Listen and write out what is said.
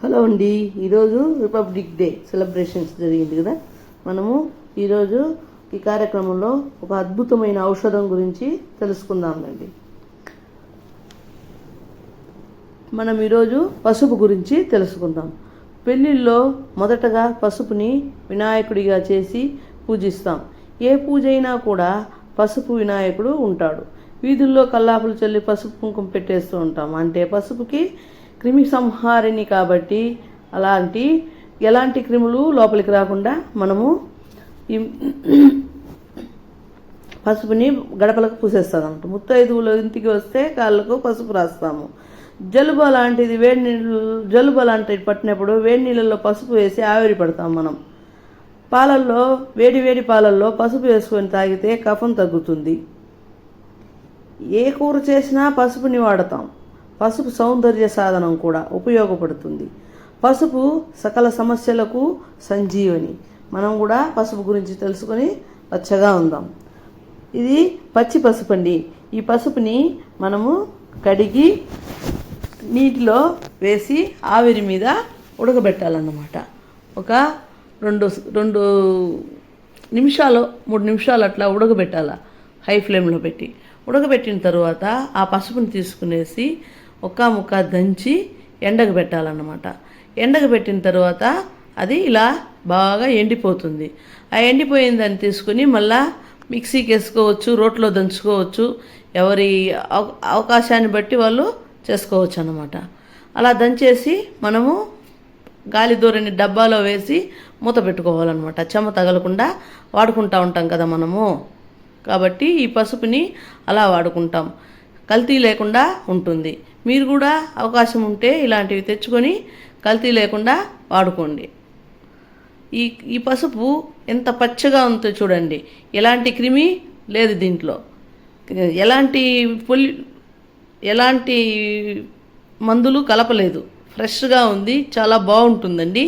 Hello అండి. ఈరోజు republic day celebrations జరిగింది కదా. మనము ఈరోజు ఈ కార్యక్రమంలో ఒక అద్భుతమైన ఔషధం గురించి తెలుసుకుందామండి. మనం ఈరోజు పసుపు గురించి తెలుసుకుందాం. పెళ్ళిళ్ళలో మొదటగా పసుపుని వినాయకుడిగా చేసి పూజిస్తాం. ఏ పూజ అయినా కూడా పసుపు వినాయకుడు ఉంటాడు. వీధుల్లో కల్లాపులు చల్లి పసుపు కుంకుమ పెట్టేస్తూ ఉంటాం. అంటే పసుపుకి క్రిమి సంహారిణి కాబట్టి ఎలాంటి క్రిములు లోపలికి రాకుండా మనము ఈ పసుపుని గడపలకు పూసేస్తాం అన్నమాట. ముత్తైదువులు ఇంటికి వస్తే కాళ్ళకు పసుపు రాస్తాము. జలుబు అలాంటిది పట్టినప్పుడు వేడి నీళ్ళల్లో పసుపు వేసి ఆవిరి పడతాం. మనం పాలల్లో వేడి పాలల్లో పసుపు వేసుకొని తాగితే కఫం తగ్గుతుంది. ఏ కూర చేసినా పసుపుని వాడతాం. పసుపు సౌందర్య సాధనం కూడా ఉపయోగపడుతుంది. పసుపు సకల సమస్యలకు సంజీవని. మనం కూడా పసుపు గురించి తెలుసుకొని పచ్చగా ఉందాం. ఇది పచ్చి పసుపు అండి. ఈ పసుపుని మనము కడిగి నీటిలో వేసి ఆవిరి మీద ఉడకబెట్టాలన్నమాట. ఒక 2 నిమిషాలు 3 నిమిషాలు అట్లా ఉడకబెట్టాల, హై ఫ్లేమ్లో పెట్టి. ఉడకబెట్టిన తర్వాత ఆ పసుపుని తీసుకునేసి ముక్క దంచి ఎండకు పెట్టాలన్నమాట. ఎండకు పెట్టిన తర్వాత అది ఇలా బాగా ఎండిపోతుంది. ఆ ఎండిపోయిన దాన్ని తీసుకుని మళ్ళా మిక్సీకి వేసుకోవచ్చు, రోట్లో దంచుకోవచ్చు. ఎవరి అవకాశాన్ని బట్టి వాళ్ళు చేసుకోవచ్చు అన్నమాట. అలా దంచేసి మనము గాలి దూరని డబ్బాలో వేసి మూత పెట్టుకోవాలన్నమాట. చెమ్మ తగలకుండా వాడుకుంటూ ఉంటాం కదా మనము. కాబట్టి ఈ పసుపుని అలా వాడుకుంటాం. కల్తీ లేకుండా ఉంటుంది. మీరు కూడా అవకాశం ఉంటే ఇలాంటివి తెచ్చుకొని కల్తీ లేకుండా వాడుకోండి. ఈ పసుపు ఎంత పచ్చగా ఉందో చూడండి. ఎలాంటి క్రిమి లేదు దీంట్లో, ఎలాంటి మందులు కలపలేదు. ఫ్రెష్గా ఉంది, చాలా బాగుంటుందండి.